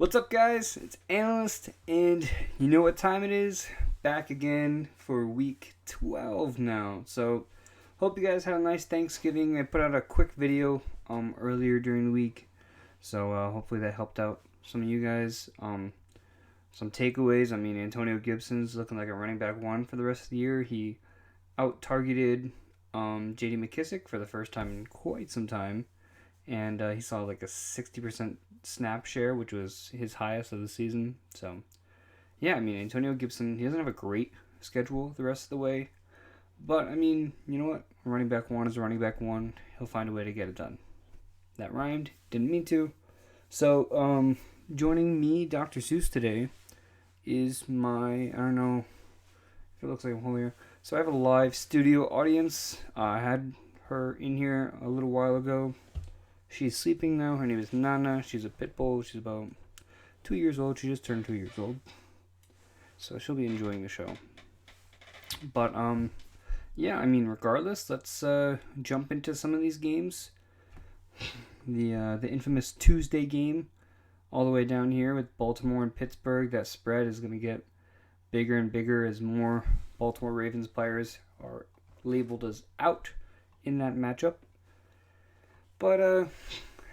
What's up, guys? It's Analyst, and you know what time it is? Back again for week 12 now. So, hope you guys had a nice Thanksgiving. I put out a quick video earlier during the week, so hopefully that helped out some of you guys. Some takeaways. I mean, Antonio Gibson's looking like a running back one for the rest of the year. He out-targeted J.D. McKissick for the first time in quite some time. And he saw like a 60% snap share, which was his highest of the season. So, yeah, I mean, Antonio Gibson, he doesn't have a great schedule the rest of the way. But, I mean, you know what? Running back one is a running back one. He'll find a way to get it done. That rhymed. Didn't mean to. So, joining me, Dr. Seuss, today is I don't know if it looks like I'm holding her. So, I have a live studio audience. I had her in here a little while ago. She's sleeping now. Her name is Nana. She's a pit bull. She's about 2 years old. She just turned 2 years old. So she'll be enjoying the show. But, yeah, I mean, regardless, let's jump into some of these games. The infamous Tuesday game all the way down here with Baltimore and Pittsburgh. That spread is going to get bigger and bigger as more Baltimore Ravens players are labeled as out in that matchup. But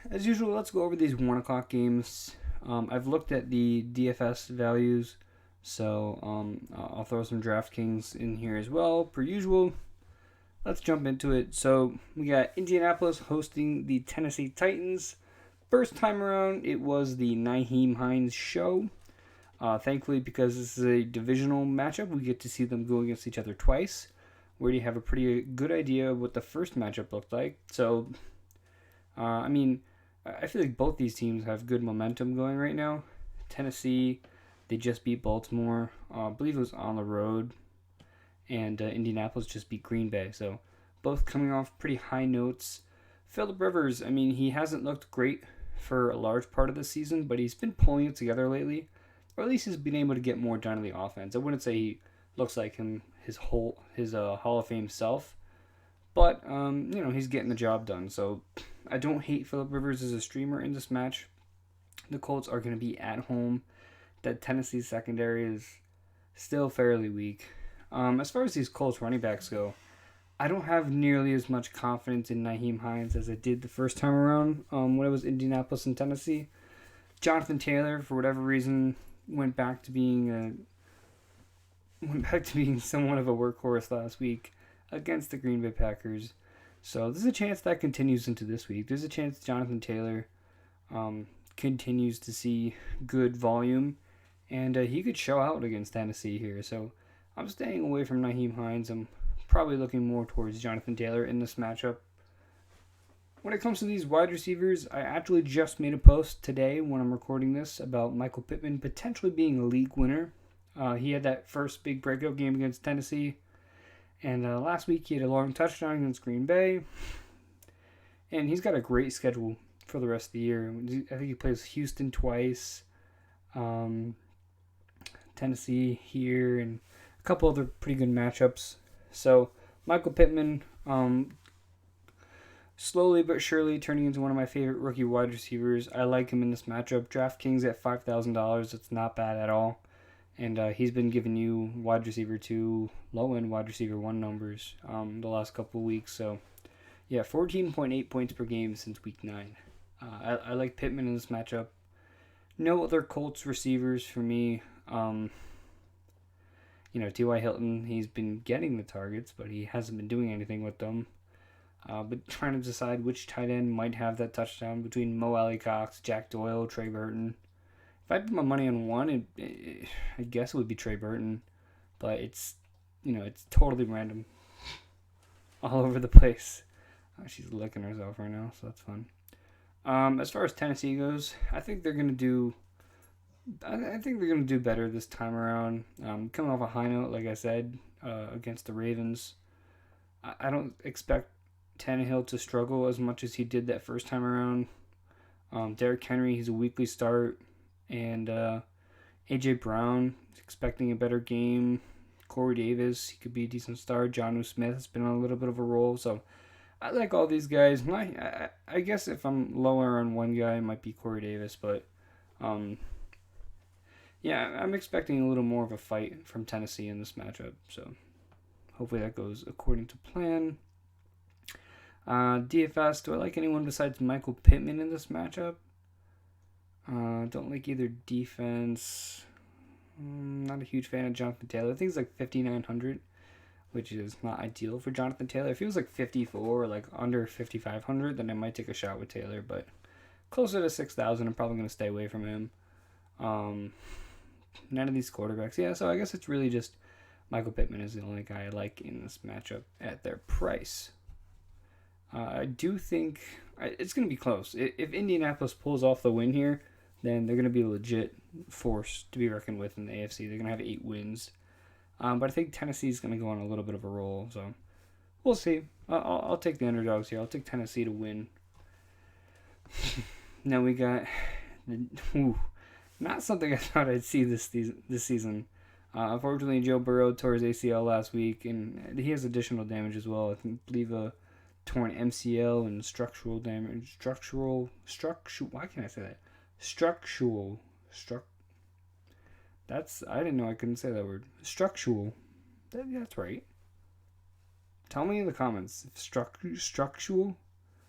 as usual, let's go over these 1 o'clock games. I've looked at the DFS values, so I'll throw some Draftkings in here as well, per usual. Let's jump into it. So we got Indianapolis hosting the Tennessee Titans. First time around, it was the Nyheim Hines show. Thankfully, because this is a divisional matchup, we get to see them go against each other twice. We already have a pretty good idea of what the first matchup looked like. So I mean, I feel like both these teams have good momentum going right now. Tennessee, they just beat Baltimore. I believe it was on the road. And Indianapolis just beat Green Bay. So both coming off pretty high notes. Phillip Rivers, I mean, he hasn't looked great for a large part of the season, but he's been pulling it together lately. Or at least he's been able to get more done in the offense. I wouldn't say he looks like his Hall of Fame self. But, he's getting the job done. So I don't hate Phillip Rivers as a streamer in this match. The Colts are going to be at home. That Tennessee secondary is still fairly weak. As far as these Colts running backs go, I don't have nearly as much confidence in Nyheim Hines as I did the first time around when it was Indianapolis and Tennessee. Jonathan Taylor, for whatever reason, went back to being somewhat of a workhorse last week against the Green Bay Packers. So there's a chance that continues into this week. There's a chance Jonathan Taylor continues to see good volume, and he could show out against Tennessee here. So I'm staying away from Nyheim Hines. I'm probably looking more towards Jonathan Taylor in this matchup. When it comes to these wide receivers, I actually just made a post today when I'm recording this about Michael Pittman potentially being a league winner. He had that first big breakout game against Tennessee. And last week he had a long touchdown against Green Bay. And he's got a great schedule for the rest of the year. I think he plays Houston twice, Tennessee here, and a couple other pretty good matchups. So Michael Pittman, slowly but surely turning into one of my favorite rookie wide receivers. I like him in this matchup. Draftkings at $5,000. It's not bad at all. And he's been giving you wide receiver 2, low-end wide receiver 1 numbers the last couple of weeks. So, yeah, 14.8 points per game since week 9. I like Pittman in this matchup. No other Colts receivers for me. T.Y. Hilton, he's been getting the targets, but he hasn't been doing anything with them. But trying to decide which tight end might have that touchdown between Mo Alley-Cox, Jack Doyle, Trey Burton. If I put my money on one, I guess it would be Trey Burton, but it's totally random, all over the place. She's licking herself right now, so that's fun. As far as Tennessee goes, I think they're gonna do better this time around. Coming off a high note, like I said, against the Ravens, I don't expect Tannehill to struggle as much as he did that first time around. Derrick Henry, he's a weekly start. And A.J. Brown is expecting a better game. Corey Davis, he could be a decent star. Jonnu Smith has been on a little bit of a roll. So I like all these guys. I guess if I'm lower on one guy, it might be Corey Davis. But yeah, I'm expecting a little more of a fight from Tennessee in this matchup. So hopefully that goes according to plan. DFS, do I like anyone besides Michael Pittman in this matchup? Don't like either defense. Not a huge fan of Jonathan Taylor. I think it's like 5,900, which is not ideal for Jonathan Taylor. If he was like 54 or like under 5,500, then I might take a shot with Taylor. But closer to 6,000, I'm probably going to stay away from him. None of these quarterbacks. Yeah, so I guess it's really just Michael Pittman is the only guy I like in this matchup at their price. I do think it's going to be close. If Indianapolis pulls off the win here, then they're going to be a legit force to be reckoned with in the AFC. They're going to have 8 wins. But I think Tennessee's going to go on a little bit of a roll. So we'll see. I'll take the underdogs here. I'll take Tennessee to win. Now we got not something I thought I'd see this season. Unfortunately, Joe Burrow tore his ACL last week, and he has additional damage as well. I believe a torn MCL and structural damage. Structural. Why can't I say that? That's, I didn't know I couldn't say that word. Structural. That's right. Tell me in the comments. Structural?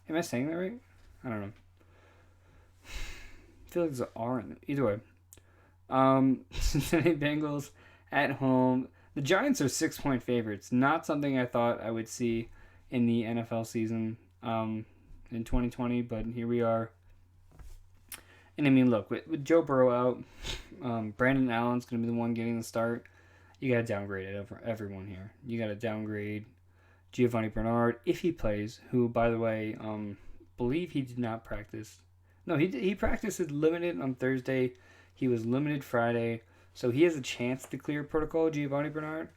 Am I saying that right? I don't know. I feel like there's an R in it. Either way. Cincinnati Bengals at home. The Giants are 6-point favorites. Not something I thought I would see in the NFL season in 2020, but here we are. And I mean, look, with Joe Burrow out, Brandon Allen's going to be the one getting the start. You got to downgrade everyone here. You got to downgrade Giovanni Bernard if he plays, who, by the way, believe he did not practice. No, he practiced limited on Thursday. He was limited Friday. So he has a chance to clear protocol, Giovanni Bernard.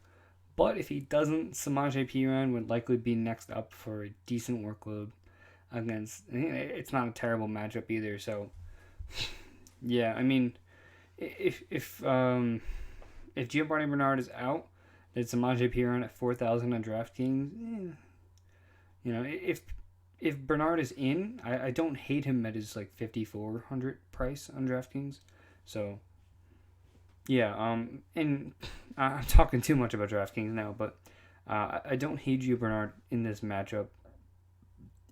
But if he doesn't, Samaje Perine would likely be next up for a decent workload against. It's not a terrible matchup either. So, yeah, I mean, if Giovanni Bernard is out, then Samaje Perine at 4,000 on DraftKings. If Bernard is in, I don't hate him at his like 5,400 price on DraftKings. So, yeah, and I'm talking too much about DraftKings now, but I don't hate Gio Bernard in this matchup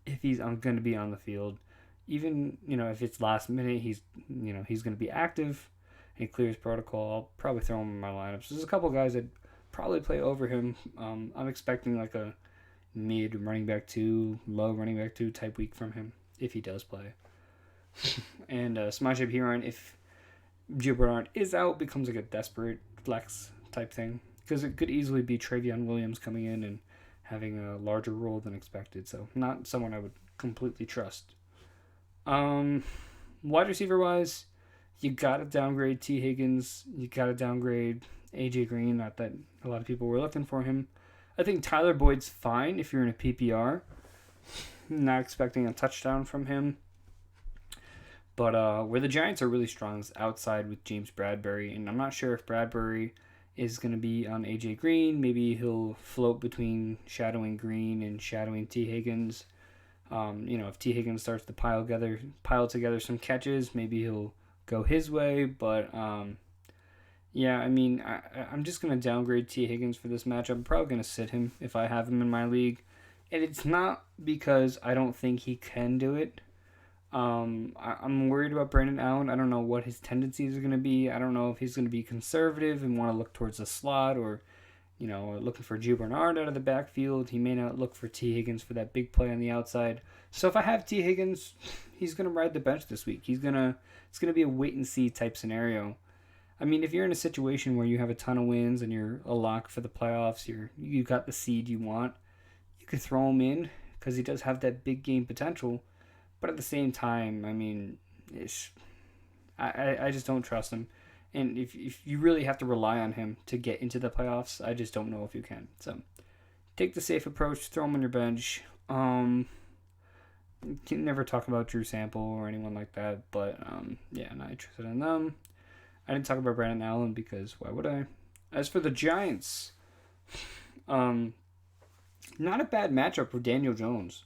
if he's going to be on the field. Even, if it's last minute, he's going to be active and he clears protocol, I'll probably throw him in my lineups. There's a couple guys that probably play over him. I'm expecting like a mid running back 2, low running back 2 type week from him if he does play. And Samaje Perine, if Gio Bernard is out, becomes like a desperate flex type thing, because it could easily be Travion Williams coming in and having a larger role than expected. So not someone I would completely trust. Wide receiver wise, you gotta downgrade T. Higgins. You gotta downgrade AJ Green. Not that a lot of people were looking for him. I think Tyler Boyd's fine if you're in a PPR. Not expecting a touchdown from him. But where the Giants are really strong is outside with James Bradbury, and I'm not sure if Bradbury is going to be on AJ Green. Maybe he'll float between shadowing Green and shadowing T. Higgins. If T. Higgins starts to pile together some catches, maybe he'll go his way. But yeah, I mean, I'm just going to downgrade T. Higgins for this matchup. I'm probably going to sit him if I have him in my league, and it's not because I don't think he can do it. I'm worried about Brandon Allen. I don't know what his tendencies are going to be. I don't know if he's going to be conservative and want to look towards the slot, or looking for Gio Bernard out of the backfield. He may not look for T. Higgins for that big play on the outside. So if I have T. Higgins, he's going to ride the bench this week. It's going to be a wait and see type scenario. I mean, if you're in a situation where you have a ton of wins and you're a lock for the playoffs, you got the seed you want, you could throw him in because he does have that big game potential. But at the same time, I mean, I just don't trust him. And if you really have to rely on him to get into the playoffs, I just don't know if you can. So take the safe approach, throw him on your bench. You can never talk about Drew Sample or anyone like that. But yeah, not interested in them. I didn't talk about Brandon Allen because why would I? As for the Giants, not a bad matchup for Daniel Jones.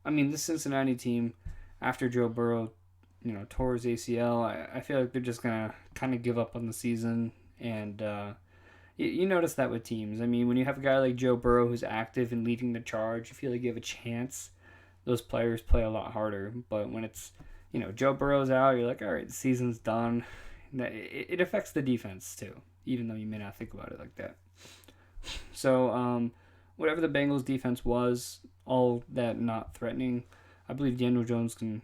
I mean, this Cincinnati team, after Joe Burrow tore his ACL. I feel like they're just going to kind of give up on the season. And you notice that with teams. I mean, when you have a guy like Joe Burrow who's active and leading the charge, you feel like you have a chance. Those players play a lot harder. But when it's, Joe Burrow's out, you're like, all right, the season's done. It affects the defense too, even though you may not think about it like that. So, whatever the Bengals defense was, all that not threatening, I believe Daniel Jones can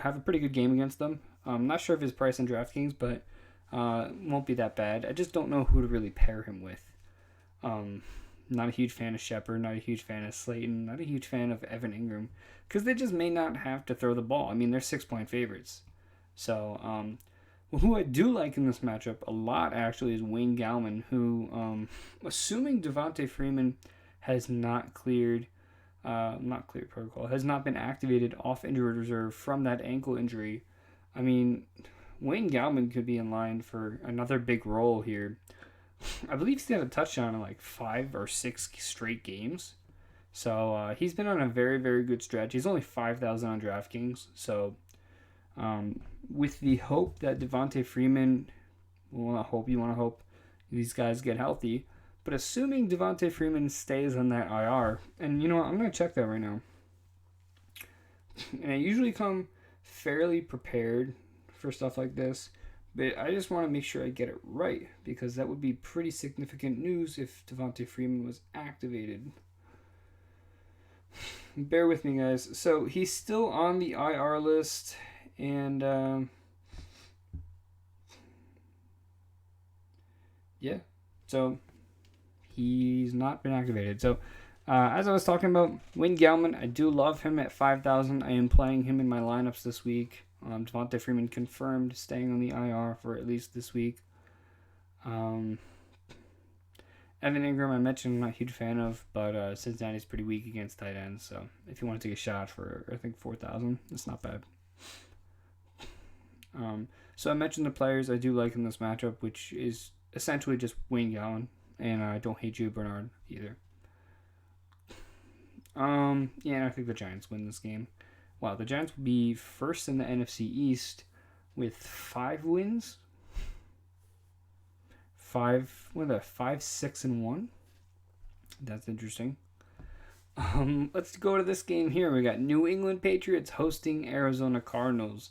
have a pretty good game against them. I'm not sure if his price on Draftkings, but won't be that bad. I just don't know who to really pair him with. Not a huge fan of Shepard, not a huge fan of Slayton, not a huge fan of Evan Ingram, because they just may not have to throw the ball. I mean, they're 6-point favorites. So, who I do like in this matchup a lot, actually, is Wayne Gallman, who, assuming Devontae Freeman has not cleared protocol, has not been activated off injured reserve from that ankle injury. I mean, Wayne Gallman could be in line for another big role here. I believe he's got a touchdown in like 5 or 6 straight games. So he's been on a very, very good stretch. He's only 5,000 on DraftKings. So with the hope that Devontae Freeman, well, not hope, you want to hope these guys get healthy. But assuming Devontae Freeman stays on that IR, and you know what, I'm going to check that right now. And I usually come fairly prepared for stuff like this, but I just want to make sure I get it right, because that would be pretty significant news if Devontae Freeman was activated. Bear with me, guys. So he's still on the IR list, and yeah, so he's not been activated. So as I was talking about, Wayne Gallman, I do love him at 5,000. I am playing him in my lineups this week. Devontae Freeman confirmed staying on the IR for at least this week. Evan Ingram, I mentioned, I'm not a huge fan of, but Cincinnati's pretty weak against tight ends. So if you want to take a shot for, I think, 4,000, that's not bad. So I mentioned the players I do like in this matchup, which is essentially just Wayne Gallman, and I don't hate Gio Bernard either. Yeah, I think the Giants win this game. Wow, the Giants will be first in the NFC East with 5 wins. 5, 6, and 1. That's interesting. Let's go to this game here. We got New England Patriots hosting Arizona Cardinals.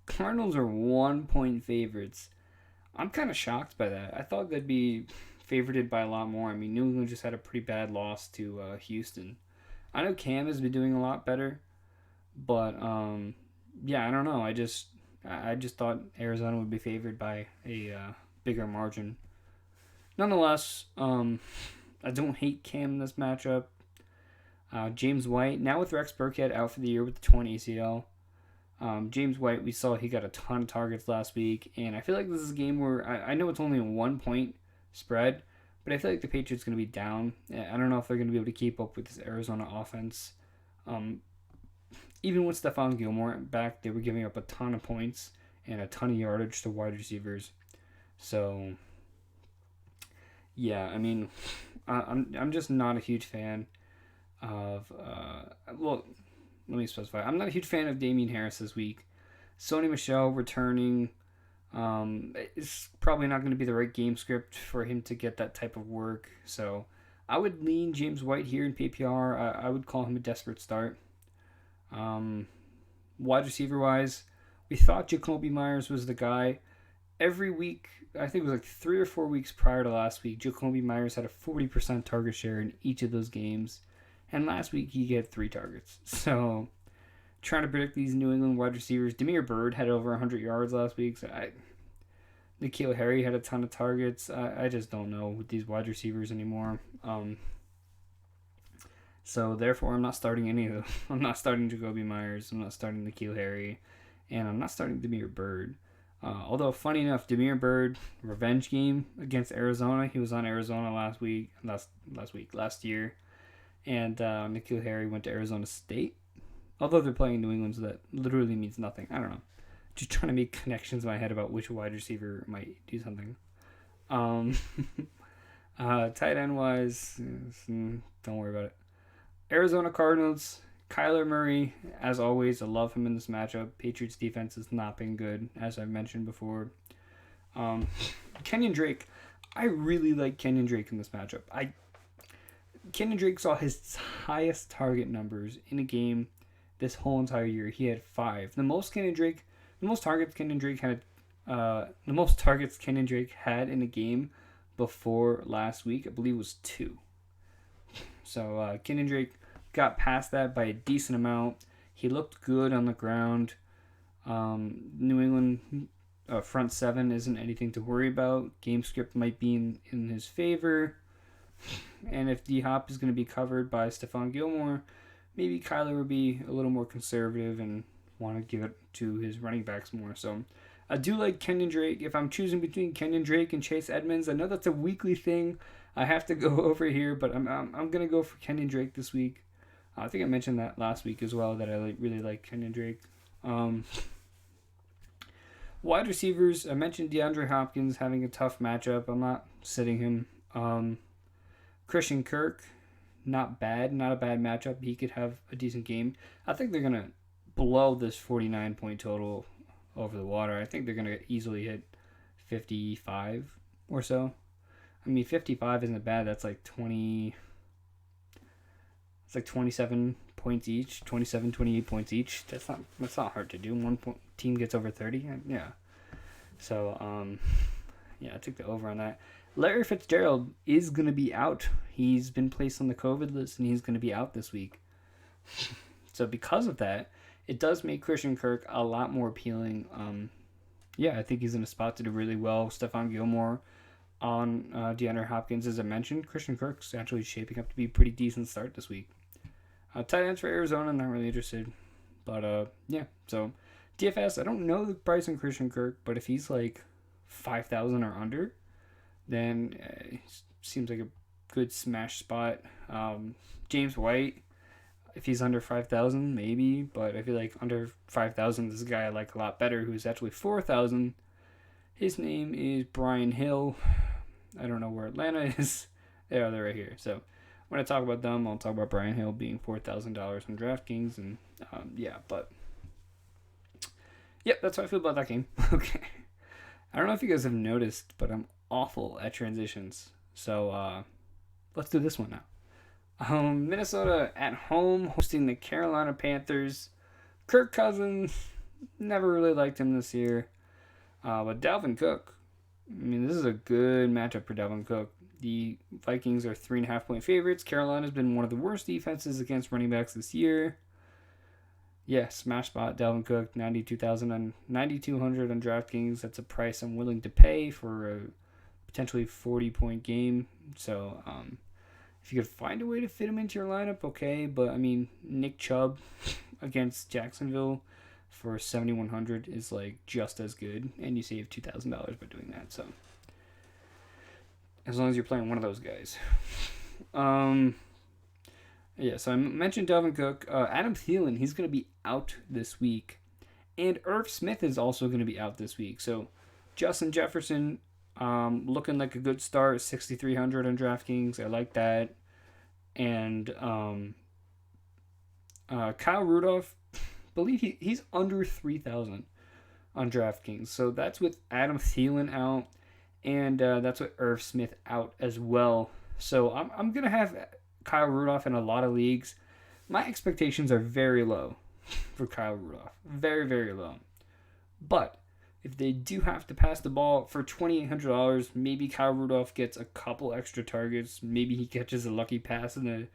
Cardinals are 1-point favorites. I'm kind of shocked by that. I thought they'd be favorited by a lot more. I mean, New England just had a pretty bad loss to Houston. I know Cam has been doing a lot better, but yeah, I don't know. I just thought Arizona would be favored by a bigger margin. Nonetheless, I don't hate Cam in this matchup. James White, now with Rex Burkhead out for the year with the torn ACL. James White, we saw he got a ton of targets last week, and I feel like this is a game where I know it's only a 1-point spread, but I feel like the Patriots going to be down. I don't know if they're going to be able to keep up with this Arizona offense. Even with Stephon Gilmore back, they were giving up a ton of points and a ton of yardage to wide receivers. So, yeah, I mean, I'm just not a huge fan of, well, let me specify. I'm not a huge fan of Damian Harris this week. Sony Michel returning. It's probably not going to be the right game script for him to get that type of work. So I would lean James White here in PPR. I would call him a desperate start. Wide receiver wise, we thought Jacoby Myers was the guy. Every week, I think it was like 3 or 4 weeks prior to last week, Jacoby Myers had a 40% target share in each of those games. And last week, he had 3 targets. So, trying to predict these New England wide receivers. Damiere Byrd had over 100 yards last week. So N'Keal Harry had a ton of targets. I just don't know with these wide receivers anymore. So, therefore, I'm not starting any of them. I'm not starting Jacoby Myers. I'm not starting N'Keal Harry. And I'm not starting Damiere Byrd. Although, funny enough, Damiere Byrd, revenge game against Arizona. He was on Arizona last year. And N'Keal Harry went to Arizona State. Although they're playing New England, so that literally means nothing. I don't know. Just trying to make connections in my head about which wide receiver might do something. Tight end wise, don't worry about it. Arizona Cardinals, Kyler Murray, as always, I love him in this matchup. Patriots defense has not been good, as I've mentioned before. Kenyon Drake, I really like Kenyon Drake in this matchup. Kenyon Drake saw his highest target numbers in a game this whole entire year. He had 5. The most targets Kenyon Drake had in a game before last week, I believe, was 2. So Kenyon Drake got past that by a decent amount. He looked good on the ground. New England front 7 isn't anything to worry about. Game script might be in his favor. And if D-Hop is going to be covered by Stephon Gilmore, maybe Kyler would be a little more conservative and want to give it to his running backs more. So I do like Kenyon Drake. If I'm choosing between Kenyon Drake and Chase Edmonds, I know that's a weekly thing I have to go over here, but I'm going to go for Kenyon Drake this week. I think I mentioned that last week as well, that I really like Kenyon Drake. Wide receivers, I mentioned DeAndre Hopkins having a tough matchup. I'm not sitting him. Christian Kirk, not a bad matchup. He could have a decent game. I think they're going to blow this 49-point total over the water. I think they're going to easily hit 55 or so. I mean, 55 isn't bad. That's like 20... It's like 27 points each, 27, 28 points each. That's not hard to do. One team gets over 30. Yeah. So, I took the over on that. Larry Fitzgerald is going to be out. He's been placed on the COVID list, and he's going to be out this week. So because of that, it does make Christian Kirk a lot more appealing. I think he's in a spot to do really well. Stephon Gilmore on DeAndre Hopkins, as I mentioned. Christian Kirk's actually shaping up to be a pretty decent start this week. Tight ends for Arizona, not really interested. But, so DFS, I don't know the price on Christian Kirk, but if he's like 5,000 or under, then it seems like a good smash spot. James White, if he's under 5,000, maybe, but I feel like under 5,000, this guy I like a lot better, who's actually 4,000. His name is Brian Hill. I don't know where Atlanta is. They're right here. So when I talk about them, I'll talk about Brian Hill being $4,000 on Draftkings, and that's how I feel about that game. Okay. I don't know if you guys have noticed, but I'm awful at transitions. So let's do this one now. Minnesota at home hosting the Carolina Panthers. Kirk Cousins, never really liked him this year. But Dalvin Cook, I mean, this is a good matchup for Dalvin Cook. The Vikings are 3.5-point favorites. Carolina's been one of the worst defenses against running backs this year. Yeah, smash spot, Dalvin Cook, 92,000 on 9,200 on DraftKings. That's a price I'm willing to pay for a potentially 40-point game. So, if you could find a way to fit him into your lineup, okay. But, I mean, Nick Chubb against Jacksonville for 7,100 is, like, just as good. And you save $2,000 by doing that, so. As long as you're playing one of those guys. So I mentioned Dalvin Cook. Adam Thielen, he's going to be out this week. And Irv Smith is also going to be out this week. So Justin Jefferson, looking like a good start, 6,300 on DraftKings. I like that. And Kyle Rudolph, believe he's under 3,000 on DraftKings. So that's with Adam Thielen out. And that's with Irv Smith out as well. So I'm going to have Kyle Rudolph in a lot of leagues. My expectations are very low for Kyle Rudolph. Very, very low. But if they do have to pass the ball for $2,800, maybe Kyle Rudolph gets a couple extra targets. Maybe he catches a lucky pass in the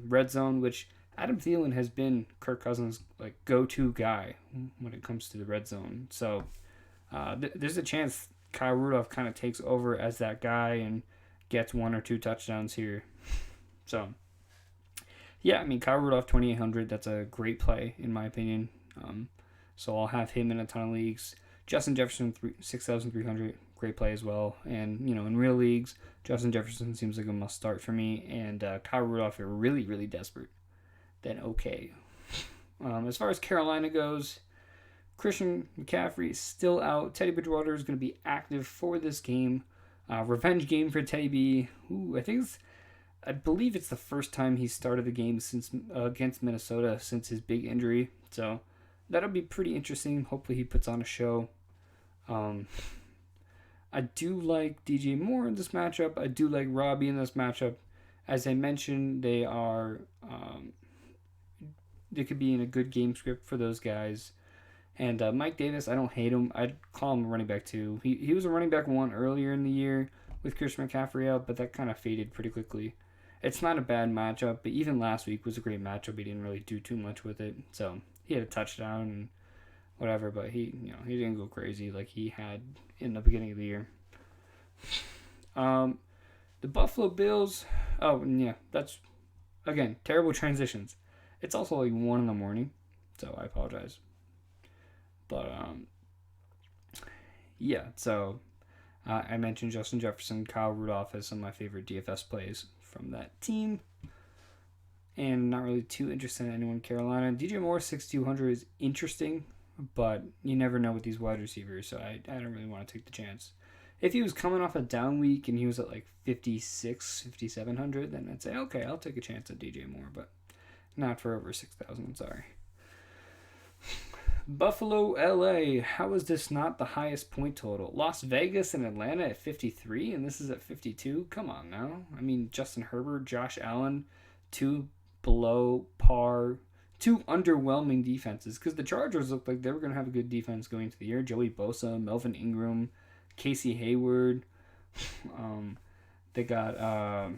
red zone, which Adam Thielen has been Kirk Cousins' like go-to guy when it comes to the red zone. So there's a chance Kyle Rudolph kind of takes over as that guy and gets 1 or 2 touchdowns here. So, yeah, I mean, Kyle Rudolph, 2,800, that's a great play, in my opinion. So I'll have him in a ton of leagues. Justin Jefferson, 6,300, great play as well. And, in real leagues, Justin Jefferson seems like a must start for me. And Kyle Rudolph, if you're really, really desperate, then okay. As far as Carolina goes, Christian McCaffrey is still out. Teddy Bridgewater is going to be active for this game. Revenge game for Teddy B. I think it's I believe it's the first time he started the game since against Minnesota since his big injury. So that'll be pretty interesting. Hopefully he puts on a show. I do like DJ Moore in this matchup. I do like Robbie in this matchup. As I mentioned, they could be in a good game script for those guys. And Mike Davis, I don't hate him. I'd call him a running back 2. He was a running back 1 earlier in the year with Christian McCaffrey out, but that kind of faded pretty quickly. It's not a bad matchup, but even last week was a great matchup. He didn't really do too much with it. So he had a touchdown and whatever, but he didn't go crazy like he had in the beginning of the year. The Buffalo Bills. Oh, yeah, that's again terrible transitions. It's also like 1 in the morning, so I apologize. But yeah. So I mentioned Justin Jefferson, Kyle Rudolph as some of my favorite DFS plays from that team. And not really too interested in anyone in Carolina. DJ Moore 6,200 is interesting, but you never know with these wide receivers, so I don't really want to take the chance. If he was coming off a down week and he was at like 5,700, then I'd say, okay, I'll take a chance at DJ Moore, but not for over 6,000, sorry. Buffalo, LA. How is this not the highest point total? Las Vegas and Atlanta at 53, and this is at 52? Come on now. I mean, Justin Herbert, Josh Allen, 2 below par, 2 underwhelming defenses, because the Chargers looked like they were going to have a good defense going into the year. Joey Bosa, Melvin Ingram, Casey Hayward. They got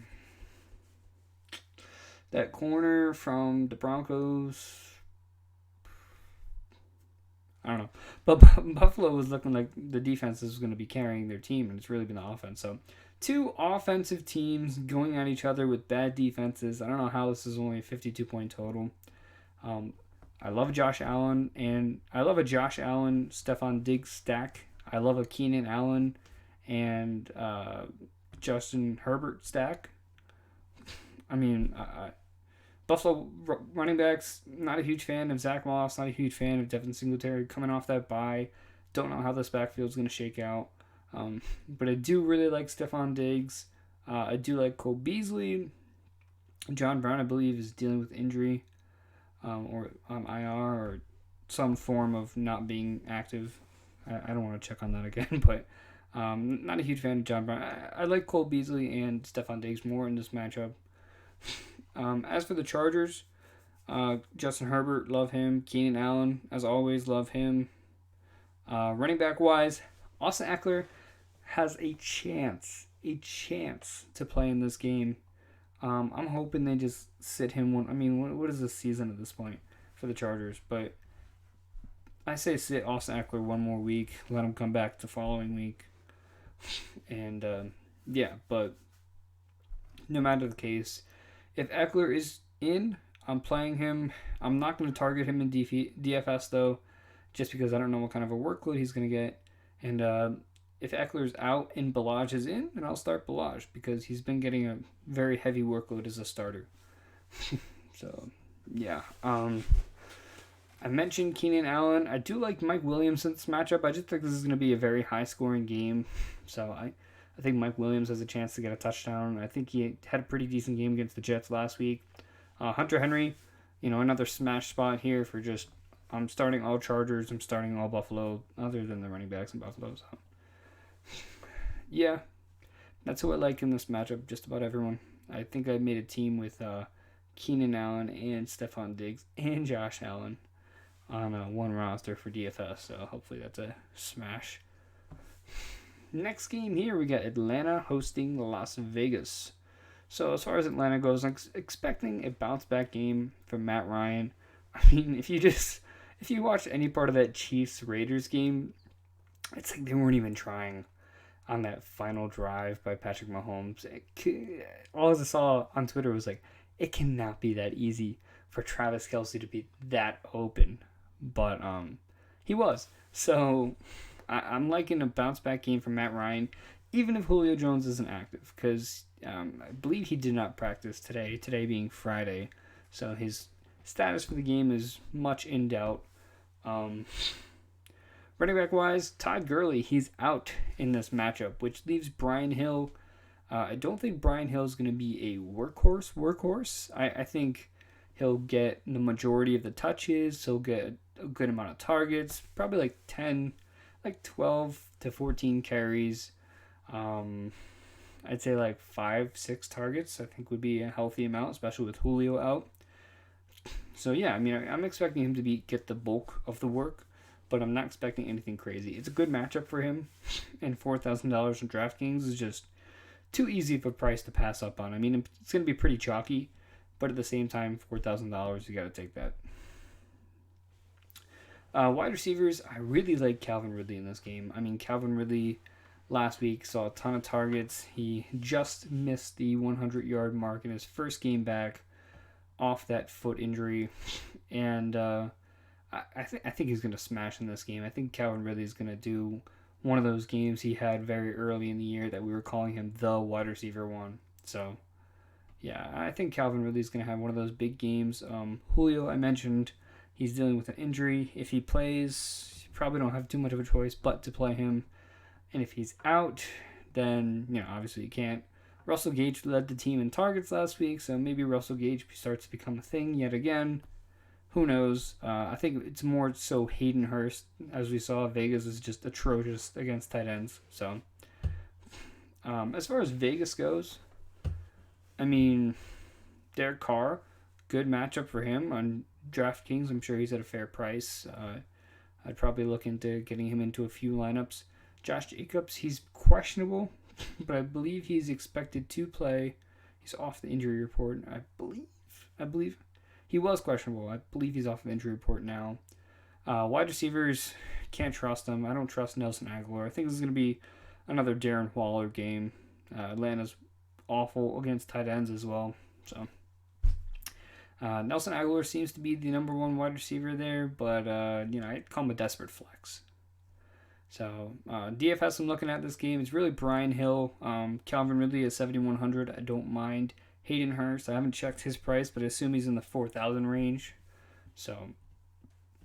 that corner from the Broncos. I don't know. But Buffalo was looking like the defense is going to be carrying their team, and it's really been the offense. So 2 offensive teams going at each other with bad defenses. I don't know how this is only a 52-point total. I love Josh Allen, and I love a Josh Allen, Stephon Diggs stack. I love a Keenan Allen and Justin Herbert stack. I mean, Buffalo running backs, not a huge fan of Zach Moss, not a huge fan of Devin Singletary coming off that bye. Don't know how this backfield is going to shake out. But I do really like Stephon Diggs. I do like Cole Beasley. John Brown, I believe, is dealing with injury or on IR or some form of not being active. I don't want to check on that again, but not a huge fan of John Brown. I like Cole Beasley and Stephon Diggs more in this matchup. As for the Chargers, Justin Herbert, love him. Keenan Allen, as always, love him. Running back wise, Austin Eckler has a chance to play in this game. I'm hoping they just sit him one. I mean, what is the season at this point for the Chargers? But I say sit Austin Eckler one more week, let him come back the following week. And, yeah, but no matter the case, if Eckler is in, I'm playing him. I'm not going to target him in DFS, though, just because I don't know what kind of a workload he's going to get. And if Eckler's out and Ballage is in, then I'll start Ballage because he's been getting a very heavy workload as a starter. So, yeah. I mentioned Keenan Allen. I do like Mike Williams in this matchup. I just think this is going to be a very high-scoring game. So I think Mike Williams has a chance to get a touchdown. I think he had a pretty decent game against the Jets last week. Hunter Henry, another smash spot here for just I'm starting all Chargers. I'm starting all Buffalo, other than the running backs in Buffalo. So yeah, that's who I like in this matchup. Just about everyone. I think I made a team with Keenan Allen and Stephon Diggs and Josh Allen on one roster for DFS, so hopefully that's a smash. Next game here, we got Atlanta hosting Las Vegas. So as far as Atlanta goes, I'm expecting a bounce-back game from Matt Ryan. I mean, if you watch any part of that Chiefs-Raiders game, it's like they weren't even trying on that final drive by Patrick Mahomes. All I saw on Twitter was like, it cannot be that easy for Travis Kelce to be that open. But he was. So I'm liking a bounce-back game from Matt Ryan, even if Julio Jones isn't active, because I believe he did not practice today being Friday. So his status for the game is much in doubt. Running back-wise, Todd Gurley, he's out in this matchup, which leaves Brian Hill I don't think Brian Hill is going to be a workhorse. I think he'll get the majority of the touches. He'll get a good amount of targets, probably like 10, like 12 to 14 carries. I'd say like 5-6 targets I think would be a healthy amount, especially with Julio out. So yeah, I mean, I'm expecting him to get the bulk of the work, but I'm not expecting anything crazy. It's a good matchup for him, and $4,000 in DraftKings is just too easy of a price to pass up on. I mean, it's going to be pretty chalky, but at the same time, $4,000, you got to take that. Wide receivers, I really like Calvin Ridley in this game. I mean, Calvin Ridley last week saw a ton of targets. He just missed the 100-yard mark in his first game back off that foot injury, and I think he's going to smash in this game. I think Calvin Ridley is going to do one of those games he had very early in the year that we were calling him the wide receiver one. So, yeah, I think Calvin Ridley is going to have one of those big games. Julio, I mentioned, he's dealing with an injury. If he plays, you probably don't have too much of a choice but to play him. And if he's out, then, obviously you can't. Russell Gage led the team in targets last week, so maybe Russell Gage starts to become a thing yet again. Who knows? I think it's more so Hayden Hurst. As we saw, Vegas is just atrocious against tight ends. So, as far as Vegas goes, I mean, Derek Carr, good matchup for him on DraftKings. I'm sure he's at a fair price. I'd probably look into getting him into a few lineups. Josh Jacobs, he's questionable, but I believe he's expected to play. He's off the injury report, I believe. He was questionable. I believe he's off the injury report now. Wide receivers, can't trust them. I don't trust Nelson Aguilar. I think this is going to be another Darren Waller game. Atlanta's awful against tight ends as well. So Nelson Aguilar seems to be the number one wide receiver there, but I'd call him a desperate flex. So DFS I'm looking at this game. It's really Brian Hill, Calvin Ridley at 7,100. I don't mind. Hayden Hurst, I haven't checked his price, but I assume he's in the 4,000 range. So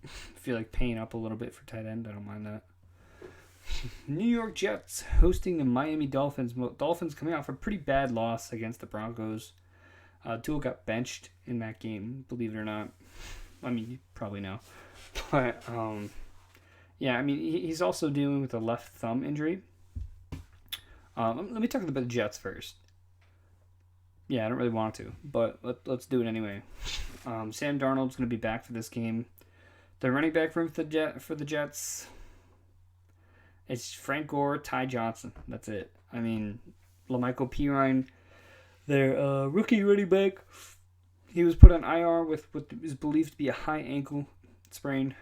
I feel like paying up a little bit for tight end. I don't mind that. New York Jets hosting the Miami Dolphins. Dolphins coming off a pretty bad loss against the Broncos. Tua got benched in that game, believe it or not. I mean, you probably know. But, yeah, I mean, he's also dealing with a left thumb injury. Let me talk about the Jets first. Yeah, I don't really want to, but let's do it anyway. Sam Darnold's going to be back for this game. The running back room for the Jets, it's Frank Gore, Ty Johnson. That's it. I mean, LaMichael Pirine, their rookie running back, he was put on IR with what is believed to be a high ankle sprain.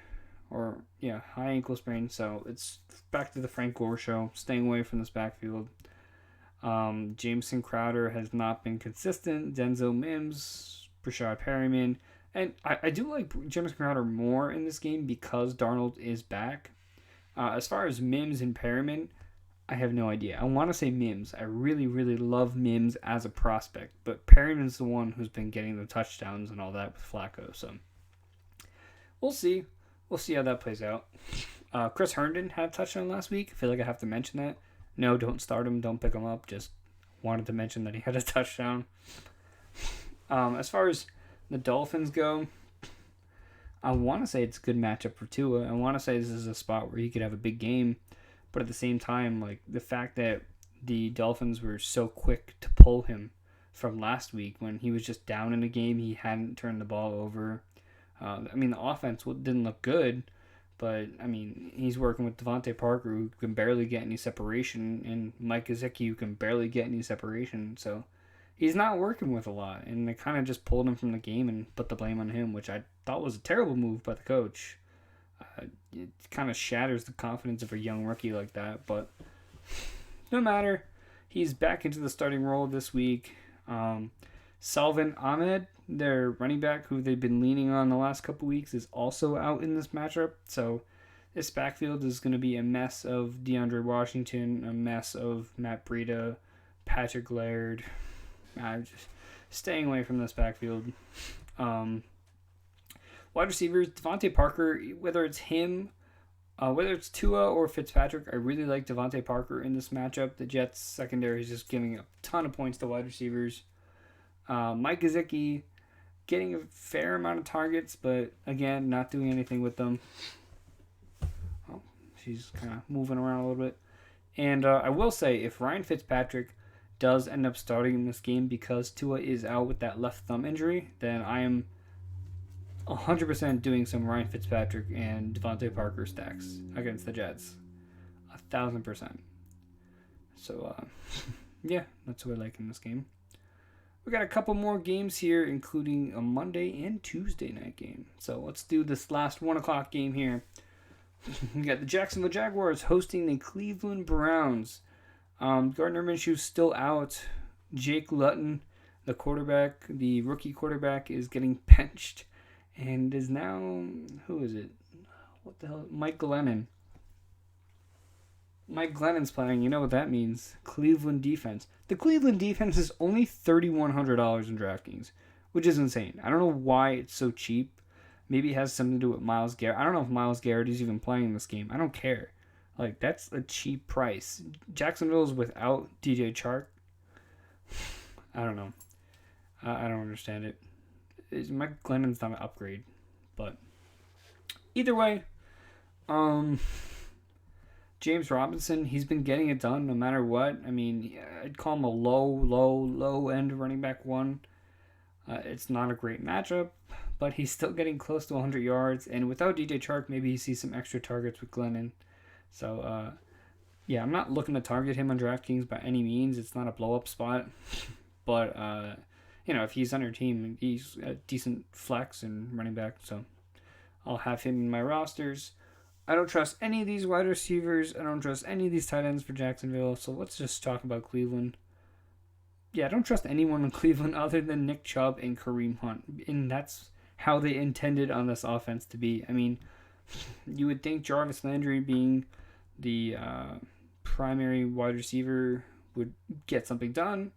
High ankle sprain. So it's back to the Frank Gore show. Staying away from this backfield. Jameson Crowder has not been consistent. Denzel Mims, Brashad Perryman. And I do like Jameson Crowder more in this game because Darnold is back. As far as Mims and Perryman, I have no idea. I want to say Mims. I really, really love Mims as a prospect. But Perryman's the one who's been getting the touchdowns and all that with Flacco. So we'll see. We'll see how that plays out. Chris Herndon had a touchdown last week. I feel like I have to mention that. No, don't start him. Don't pick him up. Just wanted to mention that he had a touchdown. As far as the Dolphins go, I want to say it's a good matchup for Tua. I want to say this is a spot where he could have a big game. But at the same time, like the fact that the Dolphins were so quick to pull him from last week when he was just down in a game, he hadn't turned the ball over. I mean, the offense didn't look good, but, I mean, he's working with Devontae Parker, who can barely get any separation, and Mike Gesicki, who can barely get any separation. So he's not working with a lot, and they kind of just pulled him from the game and put the blame on him, which I thought was a terrible move by the coach. It kind of shatters the confidence of a young rookie like that, but no matter. He's back into the starting role this week. Salvin Ahmed, their running back, who they've been leaning on the last couple weeks, is also out in this matchup. So this backfield is going to be a mess of DeAndre Washington, a mess of Matt Breida, Patrick Laird. Just staying away from this backfield. Wide receivers, Devontae Parker, whether it's him, Whether it's Tua or Fitzpatrick, I really like Devontae Parker in this matchup. The Jets secondary is just giving a ton of points to wide receivers. Mike Gesicki getting a fair amount of targets, but again, not doing anything with them. Oh, she's kind of moving around a little bit. And I will say, if Ryan Fitzpatrick does end up starting in this game because Tua is out with that left thumb injury, then I am 100% doing some Ryan Fitzpatrick and Devontae Parker stacks against the Jets. 1,000%. So, yeah, that's what I like in this game. We got a couple more games here, including a Monday and Tuesday night game. So let's do this last 1 o'clock game here. We got the Jacksonville Jaguars hosting the Cleveland Browns. Gardner Minshew's still out. Jake Luton, the quarterback, the rookie quarterback, is getting benched. And is now, who is it? What the hell? Mike Glennon. Mike Glennon's playing. You know what that means. Cleveland defense. The Cleveland defense is only $3,100 in DraftKings, which is insane. I don't know why it's so cheap. Maybe it has something to do with Myles Garrett. I don't know if Myles Garrett is even playing this game. I don't care. Like, that's a cheap price. Jacksonville's without DJ Chark. I don't know. I don't understand it. Mike Glennon's not an upgrade, but either way, James Robinson, he's been getting it done no matter what. I mean, I'd call him a low end running back one. It's not a great matchup, but he's still getting close to 100 yards, and without DJ Chark, maybe he sees some extra targets with Glennon. So, yeah, I'm not looking to target him on DraftKings by any means. It's not a blow-up spot, but you know, if he's on your team, he's a decent flex and running back, so I'll have him in my rosters. I don't trust any of these wide receivers. I don't trust any of these tight ends for Jacksonville, so let's just talk about Cleveland. Yeah, I don't trust anyone in Cleveland other than Nick Chubb and Kareem Hunt, and that's how they intended on this offense to be. I mean, you would think Jarvis Landry being the primary wide receiver would get something done,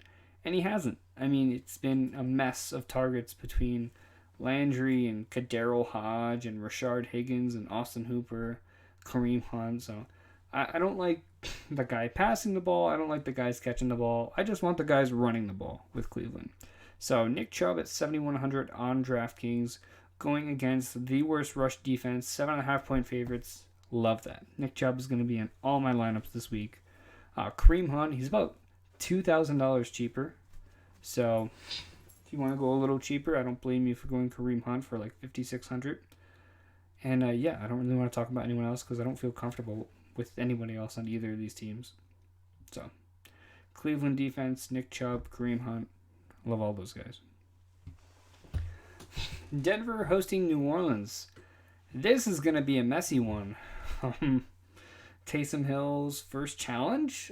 and he hasn't. I mean, it's been a mess of targets between Landry and Kadero Hodge and Rashard Higgins and Austin Hooper, Kareem Hunt. So I don't like the guy passing the ball. I don't like the guys catching the ball. I just want the guys running the ball with Cleveland. So Nick Chubb at 7,100 on DraftKings going against the worst rush defense, 7.5-point favorites. Love that. Nick Chubb is going to be in all my lineups this week. Kareem Hunt, he's about $2,000 cheaper. So if you want to go a little cheaper, I don't blame you for going Kareem Hunt for like $5,600. And yeah, I don't really want to talk about anyone else because I don't feel comfortable with anybody else on either of these teams. So Cleveland defense, Nick Chubb, Kareem Hunt. Love all those guys. Denver hosting New Orleans. This is going to be a messy one. Taysom Hill's first challenge.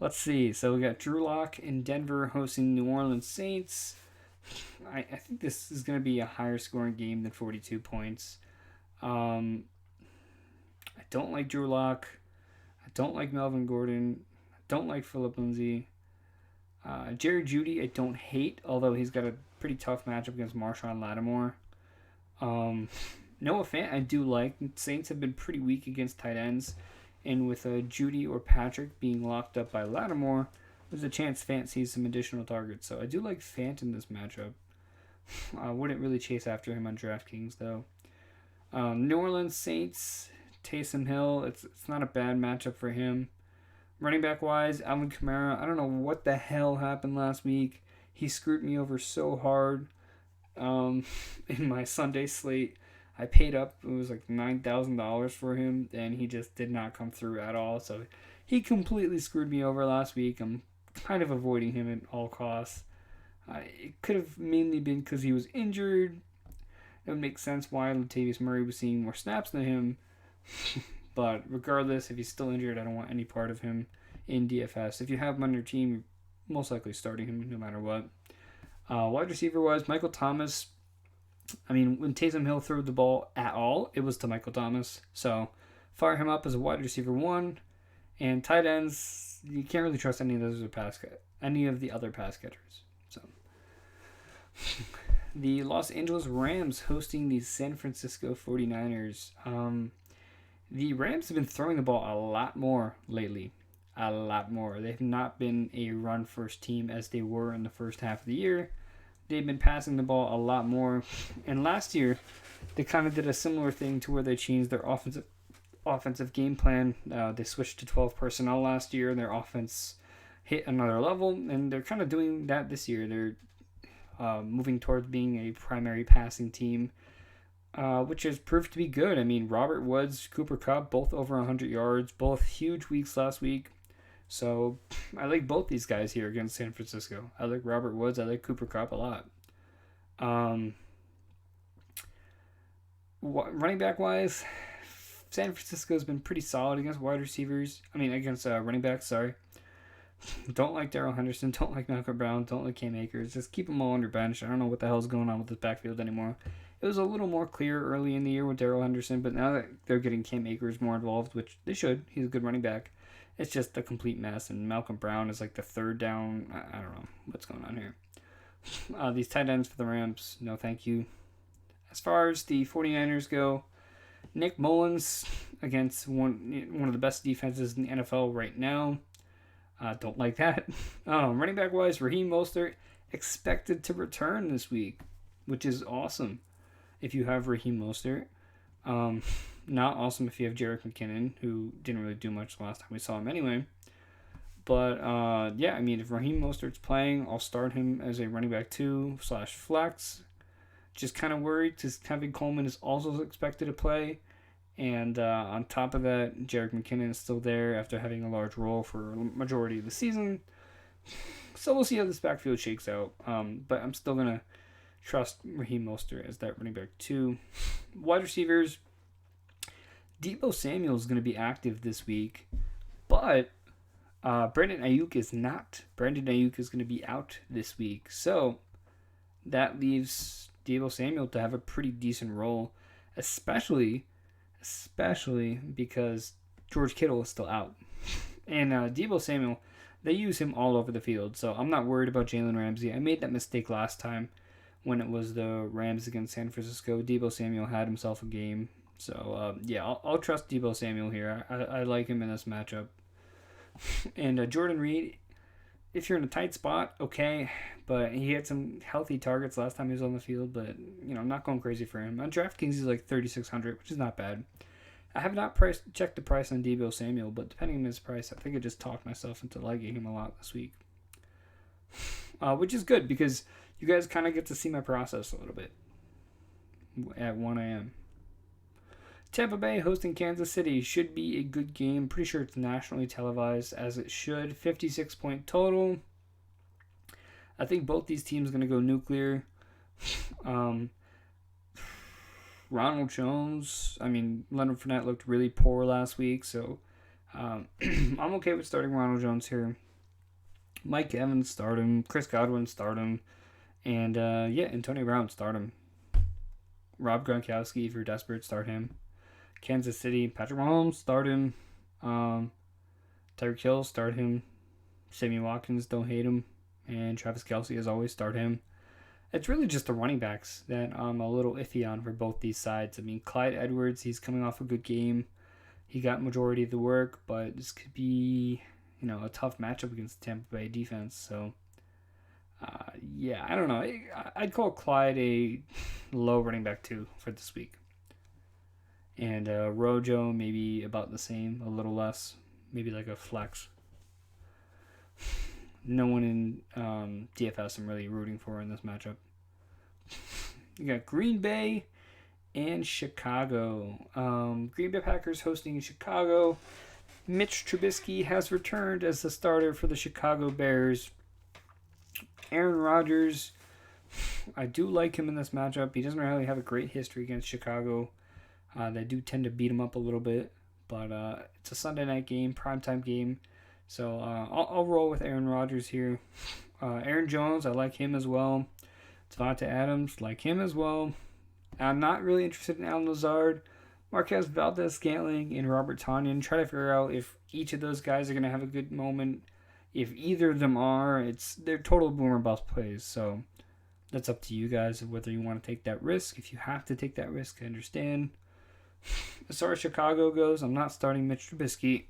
Let's see. So we got Drew Lock in Denver hosting New Orleans Saints. I think this is going to be a higher scoring game than 42 points. I don't like Drew Lock. I don't like Melvin Gordon. I don't like Phillip Lindsay. Jerry Jeudy I don't hate, although he's got a pretty tough matchup against Marshawn Lattimore. Noah Fant I do like. Saints have been pretty weak against tight ends. And with Jeudy or Patrick being locked up by Lattimore, there's a chance Fant sees some additional targets. So I do like Fant in this matchup. I wouldn't really chase after him on DraftKings, though. New Orleans Saints, Taysom Hill, it's not a bad matchup for him. Running back wise, Alvin Kamara, I don't know what the hell happened last week. He screwed me over so hard in my Sunday slate. I paid up, it was like $9,000 for him, and he just did not come through at all. So he completely screwed me over last week. I'm kind of avoiding him at all costs. It could have mainly been because he was injured. It would make sense why Latavius Murray was seeing more snaps than him. But regardless, if he's still injured, I don't want any part of him in DFS. If you have him on your team, you're most likely starting him no matter what. Wide receiver wise, Michael Thomas. I mean, when Taysom Hill threw the ball at all, it was to Michael Thomas. So fire him up as a wide receiver 1. And tight ends, you can't really trust any of the other pass catchers. So the Los Angeles Rams hosting the San Francisco 49ers. The Rams have been throwing the ball a lot more lately. A lot more. They've not been a run-first team as they were in the first half of the year. They've been passing the ball a lot more. And last year, they kind of did a similar thing to where they changed their offensive game plan. They switched to 12 personnel last year, and their offense hit another level. And they're kind of doing that this year. They're moving towards being a primary passing team, which has proved to be good. I mean, Robert Woods, Cooper Kupp, both over 100 yards, both huge weeks last week. So I like both these guys here against San Francisco. I like Robert Woods. I like Cooper Kupp a lot. Running back wise, San Francisco's been pretty solid against against running backs. Sorry. Don't like Darrell Henderson. Don't like Malcolm Brown. Don't like Cam Akers. Just keep them all on your bench. I don't know what the hell's going on with this backfield anymore. It was a little more clear early in the year with Darrell Henderson, but now that they're getting Cam Akers more involved, which they should, he's a good running back, it's just a complete mess. And Malcolm Brown is like the third down. I don't know what's going on here. These tight ends for the Rams, no thank you. As far as the 49ers go, Nick Mullins against one of the best defenses in the NFL right now. Don't like that. Running back wise, Raheem Mostert expected to return this week, which is awesome if you have Raheem Mostert. Not awesome if you have Jerick McKinnon, who didn't really do much the last time we saw him anyway. But if Raheem Mostert's playing, I'll start him as a running back 2/flex. Just kind of worried because Tevin Coleman is also expected to play. And on top of that, Jerick McKinnon is still there after having a large role for a majority of the season. So we'll see how this backfield shakes out. But I'm still going to trust Raheem Mostert as that running back 2. Wide receivers, Deebo Samuel is going to be active this week. But Brandon Ayuk is not. Brandon Ayuk is going to be out this week. So that leaves Deebo Samuel to have a pretty decent role, especially because George Kittle is still out. And Deebo Samuel, they use him all over the field, so I'm not worried about Jalen Ramsey. I made that mistake last time when it was the Rams against San Francisco. Deebo Samuel had himself a game. So, I'll trust Deebo Samuel here. I like him in this matchup. And Jordan Reed, if you're in a tight spot, okay, but he had some healthy targets last time he was on the field, but, not going crazy for him. On Draftkings, he's like 3,600, which is not bad. I have not checked the price on Deebo Samuel, but depending on his price, I think I just talked myself into liking him a lot this week. Which is good, because you guys kind of get to see my process a little bit at 1 a.m. Tampa Bay hosting Kansas City should be a good game. Pretty sure it's nationally televised, as it should. 56-point total. I think both these teams are going to go nuclear. Ronald Jones, Leonard Fournette looked really poor last week, so I'm okay with starting Ronald Jones here. Mike Evans, start him. Chris Godwin, start him. And, Antonio Brown, start him. Rob Gronkowski, if you're desperate, start him. Kansas City, Patrick Mahomes, start him. Tyreek Hill, start him. Sammy Watkins, don't hate him. And Travis Kelce, as always, start him. It's really just the running backs that I'm a little iffy on for both these sides. Clyde Edwards, he's coming off a good game. He got majority of the work, but this could be, a tough matchup against the Tampa Bay defense. So, I don't know. I'd call Clyde a low running back 2 for this week. And Rojo, maybe about the same, a little less. Maybe like a flex. No one in DFS I'm really rooting for in this matchup. You got Green Bay and Chicago. Green Bay Packers hosting Chicago. Mitch Trubisky has returned as the starter for the Chicago Bears. Aaron Rodgers, I do like him in this matchup. He doesn't really have a great history against Chicago. They do tend to beat him up a little bit, but it's a Sunday night game, primetime game, so I'll roll with Aaron Rodgers here. Aaron Jones, I like him as well. Devontae Adams, like him as well. I'm not really interested in Alan Lazard, Marquez Valdez-Scantling, and Robert Tonyan. Try to figure out if each of those guys are going to have a good moment. If either of them are, they're total boomer bust plays, so that's up to you guys of whether you want to take that risk. If you have to take that risk, I understand. As far as Chicago goes, I'm not starting Mitch Trubisky.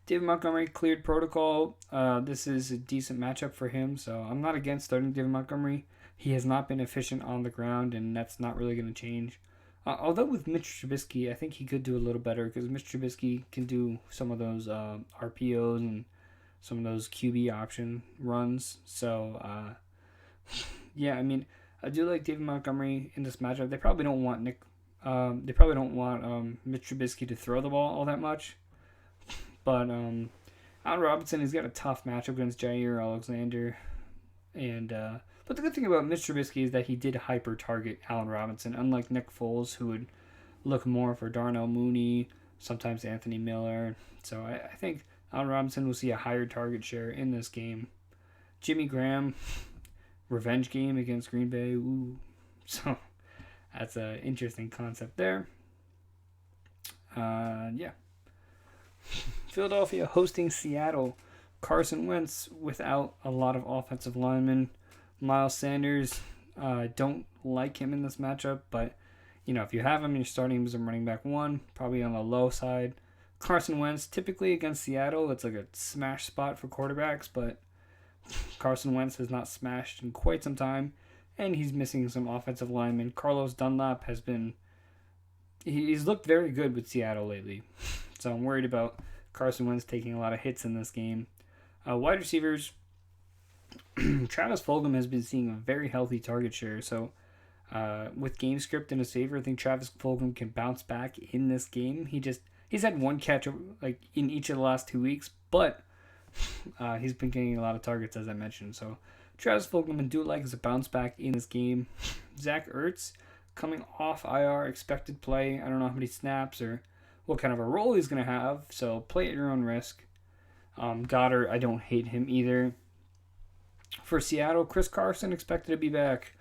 David Montgomery cleared protocol. This is a decent matchup for him, so I'm not against starting David Montgomery. He has not been efficient on the ground, and that's not really going to change. Although with Mitch Trubisky, I think he could do a little better because Mitch Trubisky can do some of those RPOs and some of those QB option runs. So, yeah, I mean, I do like David Montgomery in this matchup. They probably don't want Mitch Trubisky to throw the ball all that much. But Allen Robinson, he's got a tough matchup against Jair Alexander. And but the good thing about Mitch Trubisky is that he did hyper-target Allen Robinson, unlike Nick Foles, who would look more for Darnell Mooney, sometimes Anthony Miller. So I think Allen Robinson will see a higher target share in this game. Jimmy Graham, revenge game against Green Bay. Ooh. So that's an interesting concept there. Yeah. Philadelphia hosting Seattle. Carson Wentz without a lot of offensive linemen. Miles Sanders, don't like him in this matchup, but if you have him, you're starting him as a running back 1, probably on the low side. Carson Wentz, typically against Seattle, it's like a smash spot for quarterbacks, but Carson Wentz has not smashed in quite some time, and he's missing some offensive linemen. Carlos Dunlap he's looked very good with Seattle lately, so I'm worried about Carson Wentz taking a lot of hits in this game. Wide receivers, Travis Fulgham has been seeing a very healthy target share. So with game script in his favor, I think Travis Fulgham can bounce back in this game. He's had one catch like in each of the last 2 weeks, but he's been getting a lot of targets, as I mentioned. So Travis Fulgham and do like as a bounce back in this game. Zach Ertz coming off IR, expected play. I don't know how many snaps or what kind of a role he's going to have, so play at your own risk. Goddard, I don't hate him either. For Seattle, Chris Carson expected to be back,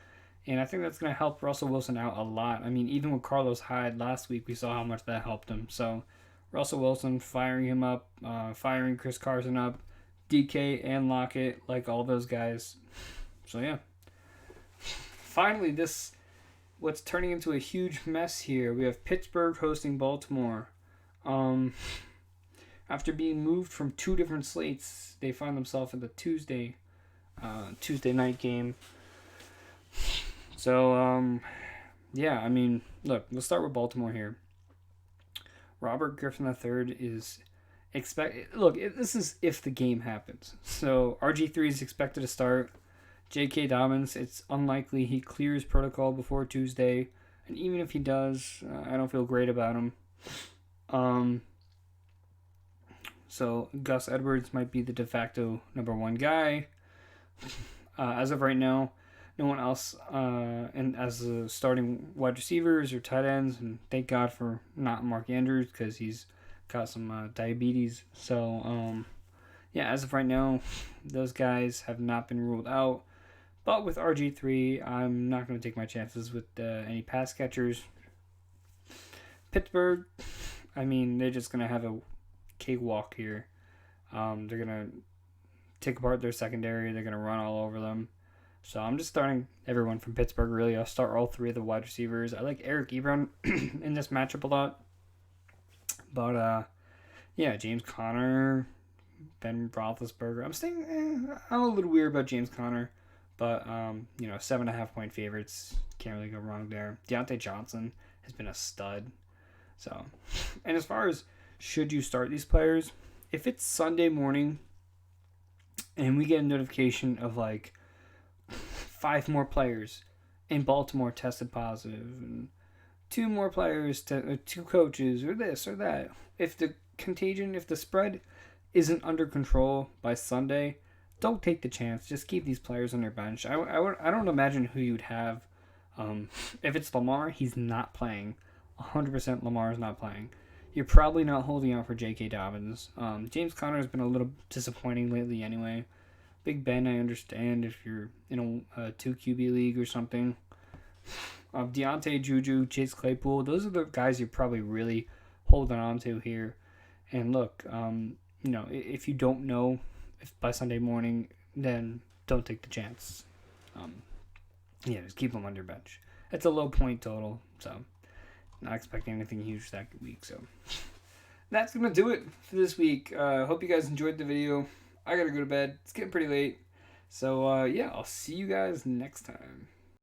and I think that's going to help Russell Wilson out a lot. I mean, even with Carlos Hyde last week, we saw how much that helped him. So Russell Wilson firing him up, firing Chris Carson up, DK and Lockett, like all those guys. So yeah. Finally, what's turning into a huge mess here. We have Pittsburgh hosting Baltimore. After being moved from 2 different slates, they find themselves in the Tuesday night game. So, yeah, I mean, look, let's start with Baltimore here. Robert Griffin III is this is if the game happens. So, RG3 is expected to start. J.K. Dobbins, it's unlikely he clears protocol before Tuesday. And even if he does, I don't feel great about him. So Gus Edwards might be the de facto number 1 guy. As of right now, no one else and as a starting wide receivers or tight ends. And thank God for not Mark Andrews because he's got some diabetes. So, yeah, as of right now, those guys have not been ruled out. But with RG3, I'm not going to take my chances with any pass catchers. Pittsburgh, I mean, they're just going to have a cakewalk here. They're going to take apart their secondary. They're going to run all over them. So I'm just starting everyone from Pittsburgh, really. I'll start all 3 of the wide receivers. I like Eric Ebron in this matchup a lot. But, yeah, James Conner, Ben Roethlisberger. I'm a little weird about James Conner. But, 7.5 point favorites. Can't really go wrong there. Deontay Johnson has been a stud. So, and as far as should you start these players, if it's Sunday morning and we get a notification of like 5 more players in Baltimore tested positive and 2 more players, 2 coaches or this or that, if the spread isn't under control by Sunday, don't take the chance. Just keep these players on your bench. I don't imagine who you'd have. If it's Lamar, he's not playing. 100% Lamar is not playing. You're probably not holding out for J.K. Dobbins. James Conner has been a little disappointing lately anyway. Big Ben, I understand if you're in a 2 QB league or something. Deontay, Juju, Chase Claypool, those are the guys you're probably really holding on to here. And look, if you don't know if by Sunday morning, then don't take the chance. Just keep them on your bench. It's a low point total, so not expecting anything huge that week. So that's gonna do it for this week. Hope you guys enjoyed the video. I gotta go to bed. It's getting pretty late. So yeah, I'll see you guys next time.